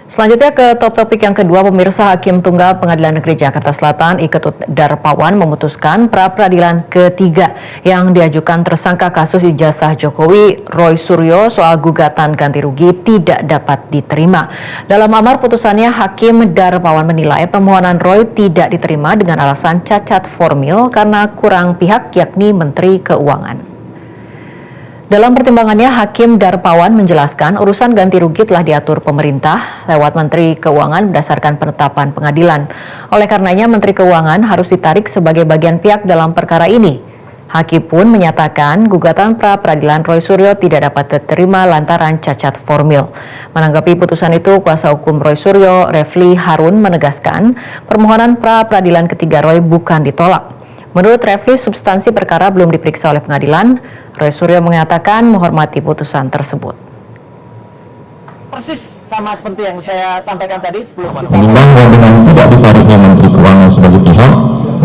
Selanjutnya ke topik yang kedua, pemirsa. Hakim Tunggal Pengadilan Negeri Jakarta Selatan Iketut Darpawan memutuskan pra-peradilan ketiga yang diajukan tersangka kasus ijazah Jokowi Roy Suryo soal gugatan ganti rugi tidak dapat diterima. Dalam amar putusannya, Hakim Darpawan menilai permohonan Roy tidak diterima dengan alasan cacat formil karena kurang pihak, yakni Menteri Keuangan. Dalam pertimbangannya, Hakim Darpawan menjelaskan urusan ganti rugi telah diatur pemerintah lewat Menteri Keuangan berdasarkan penetapan pengadilan. Oleh karenanya, Menteri Keuangan harus ditarik sebagai bagian pihak dalam perkara ini. Hakim pun menyatakan gugatan pra-peradilan Roy Suryo tidak dapat diterima lantaran cacat formil. Menanggapi putusan itu, kuasa hukum Roy Suryo, Refli Harun, menegaskan permohonan pra-peradilan ketiga Roy bukan ditolak. Menurut Refli, substansi perkara belum diperiksa oleh pengadilan. Roy Suryo mengatakan menghormati putusan tersebut. Persis sama seperti yang saya sampaikan tadi sebelum menimbang bahwa dengan tidak ditariknya Menteri Keuangan sebagai pihak,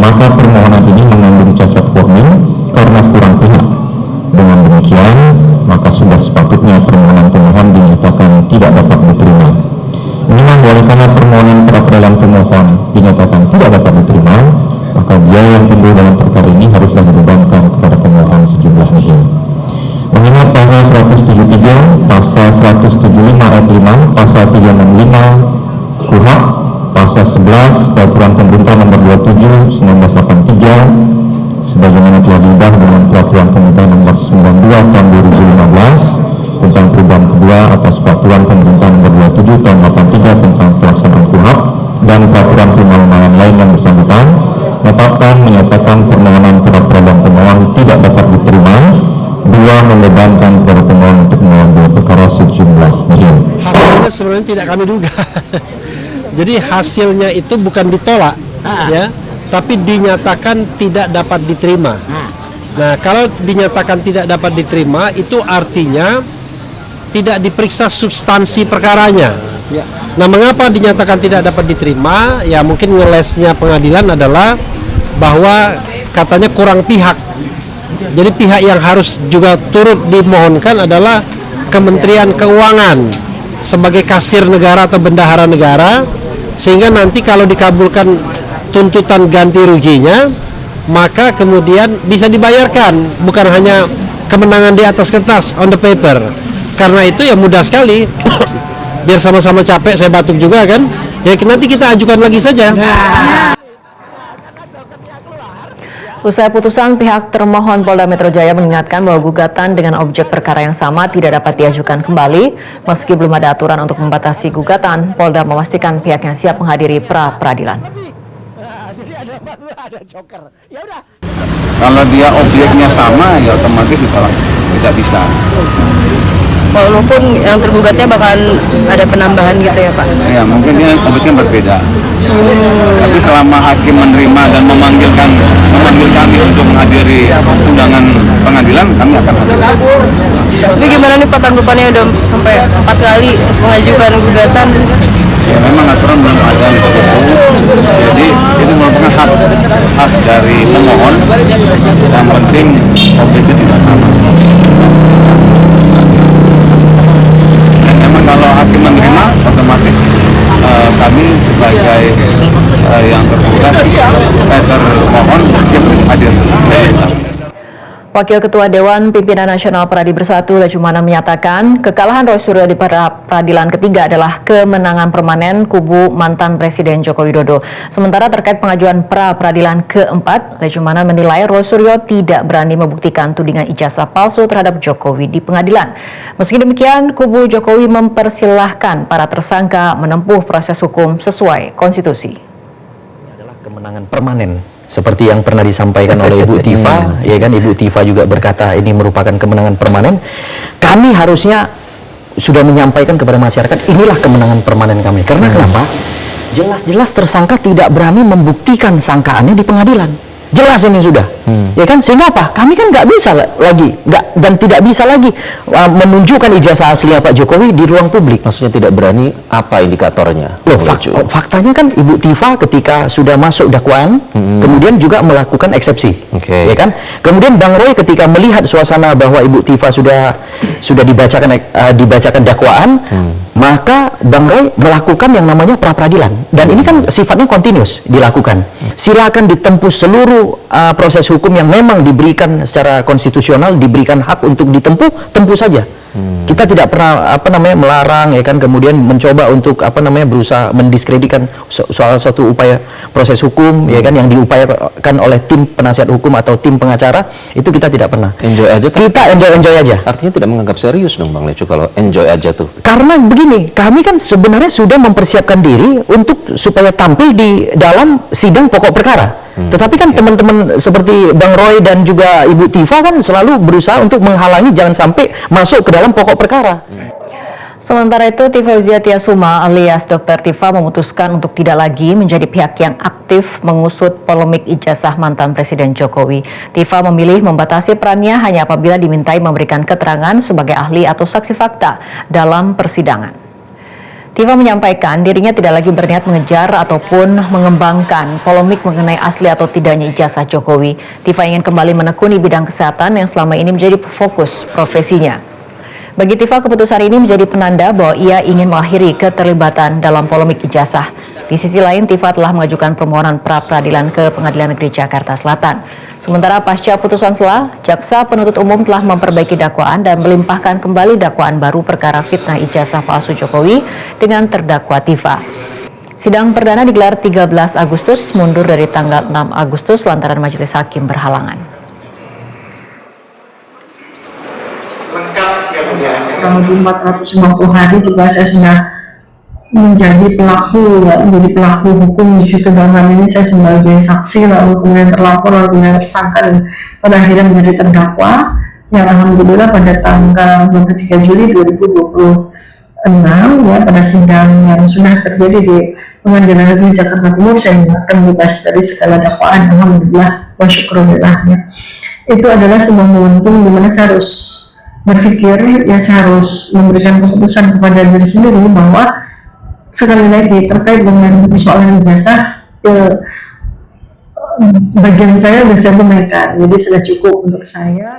maka permohonan ini mengandung cacat formil karena kurang pihak. Dengan demikian, maka sudah sepatutnya permohonan pemohon dinyatakan tidak dapat diterima. Menimbang oleh karena permohonan pra-peradilan pemohon dinyatakan tidak dapat diterima, maka biaya yang timbul dalam perkara ini haruslah dibebankan kepada pemohon sejumlah nihil. Mengingat pasal 173, pasal 175 ayat 5, pasal 365 KUHP, pasal 11 Peraturan Pemerintah Nomor 27 1983 sebagaimana telah diubah dengan Peraturan Pemerintah Nomor 92 Tahun 2015 tentang perubahan kedua atas Peraturan Pemerintah Nomor 27 Tahun 83 tentang pelaksanaan KUHP dan peraturan perundang-undangan lain yang bersangkutan, menyatakan permohonan pra-peradilan pemohon tidak dapat diterima. Dua, membebankan kepada pemohon untuk mengambil perkara sejumlah nihil. Hasilnya sebenarnya tidak kami duga. Jadi hasilnya itu bukan ditolak, ya, tapi dinyatakan tidak dapat diterima. Nah, kalau dinyatakan tidak dapat diterima, itu artinya tidak diperiksa substansi perkaranya. Nah, mengapa dinyatakan tidak dapat diterima? Ya, mungkin ngelesnya pengadilan adalah bahwa katanya kurang pihak. Jadi pihak yang harus juga turut dimohonkan adalah Kementerian Keuangan sebagai kasir negara atau bendahara negara, sehingga nanti kalau dikabulkan tuntutan ganti ruginya, maka kemudian bisa dibayarkan, bukan hanya kemenangan di atas kertas, on the paper. Karena itu ya mudah sekali, biar sama-sama capek, saya batuk juga kan, ya nanti kita ajukan lagi saja. Usai putusan, pihak termohon Polda Metro Jaya mengingatkan bahwa gugatan dengan objek perkara yang sama tidak dapat diajukan kembali. Meski belum ada aturan untuk membatasi gugatan, Polda memastikan pihaknya siap menghadiri pra-peradilan. Kalau dia objeknya sama, ya otomatis ditolak, tidak bisa. Walaupun yang tergugatnya bakalan ada penambahan gitu ya Pak? Ya, mungkin dia objeknya berbeda. Tapi selama hakim menerima dan memanggil kami untuk menghadiri undangan pengadilan, kami akan hadir. Tapi gimana nih Pak tanggapannya udah sampai 4 kali mengajukan gugatan? Ya, memang aturan belum ada untuk itu. Jadi itu merupakan hak dari pemohon. Yang penting objeknya tidak sama. Kalau hakim menerima, otomatis kami sebagai yang tergugat termohon siap hadir. Wakil Ketua Dewan Pimpinan Nasional Pradi Bersatu, Lecumanan, menyatakan kekalahan Roy Suryo di peradilan ketiga adalah kemenangan permanen kubu mantan Presiden Joko Widodo. Sementara terkait pengajuan pra-peradilan keempat, Lecumanan menilai Roy Suryo tidak berani membuktikan tudingan ijazah palsu terhadap Jokowi di pengadilan. Meski demikian, kubu Jokowi mempersilahkan para tersangka menempuh proses hukum sesuai konstitusi. Ini adalah kemenangan permanen. Seperti yang pernah disampaikan oleh Ibu Tifa, ya kan, Ibu Tifa juga berkata ini merupakan kemenangan permanen. Kami harusnya sudah menyampaikan kepada masyarakat inilah kemenangan permanen kami. Karena kenapa? Jelas-jelas tersangka tidak berani membuktikan sangkaannya di pengadilan. Jelas ini sudah, ya kan? Sehingga apa? Kami kan nggak bisa lagi, dan tidak bisa lagi menunjukkan ijazah aslinya Pak Jokowi di ruang publik. Maksudnya tidak berani, apa indikatornya? Loh, faktanya kan Ibu Tifa ketika sudah masuk dakwaan, kemudian juga melakukan eksepsi, ya kan? Kemudian Bang Roy ketika melihat suasana bahwa Ibu Tifa sudah dibacakan dakwaan, maka Bang Roy melakukan yang namanya pra peradilan, dan ini kan sifatnya kontinus dilakukan. Silakan ditempuh seluruh proses hukum yang memang diberikan secara konstitusional, diberikan hak untuk ditempuh, tempuh saja. Kita tidak pernah melarang, ya kan, kemudian mencoba untuk berusaha mendiskreditkan soal satu upaya proses hukum, ya kan, yang diupayakan oleh tim penasihat hukum atau tim pengacara, itu kita tidak pernah. Enjoy aja. Kita enjoy aja. Artinya tidak menganggap serius dong Bang Lecu kalau enjoy aja tuh. Karena begini, kami kan sebenarnya sudah mempersiapkan diri untuk supaya tampil di dalam sidang pokok perkara. Tetapi kan teman-teman seperti Bang Roy dan juga Ibu Tifa kan selalu berusaha untuk menghalangi jangan sampai masuk ke dalam pokok perkara. Sementara itu, Tifa Uziatiasuma alias Dr. Tifa memutuskan untuk tidak lagi menjadi pihak yang aktif mengusut polemik ijazah mantan Presiden Jokowi. Tifa memilih membatasi perannya hanya apabila dimintai memberikan keterangan sebagai ahli atau saksi fakta dalam persidangan. Tifa menyampaikan dirinya tidak lagi berniat mengejar ataupun mengembangkan polemik mengenai asli atau tidaknya ijazah Jokowi. Tifa ingin kembali menekuni bidang kesehatan yang selama ini menjadi fokus profesinya. Bagi Tifa, keputusan ini menjadi penanda bahwa ia ingin mengakhiri keterlibatan dalam polemik ijazah. Di sisi lain, Tifa telah mengajukan permohonan pra-peradilan ke Pengadilan Negeri Jakarta Selatan. Sementara pasca putusan sela, Jaksa Penuntut Umum telah memperbaiki dakwaan dan melimpahkan kembali dakwaan baru perkara fitnah ijazah palsu Jokowi dengan terdakwa Tifa. Sidang perdana digelar 13 Agustus, mundur dari tanggal 6 Agustus lantaran majelis hakim berhalangan. Kurang lebih 450 hari juga saya sudah menjadi pelaku hukum di situ. Dalam hal ini saya sebagai saksi, lalu kemudian terlapor, lalu kemudian tersangka, dan pada akhirnya menjadi terdakwa yang alhamdulillah pada tanggal 23 Juli 2026 ya, pada sidang yang sudah terjadi di Pengadilan Negeri Jakarta Timur, saya akan bebas dari segala dakwaan, alhamdulillah wa syukurillah ya. Itu adalah sebuah momentum di mana saya harus berpikir, ya saya harus memberikan keputusan kepada diri sendiri bahwa sekali lagi terkait dengan persoalan ijazah, bagian saya sudah saya tunaikan, jadi sudah cukup untuk saya.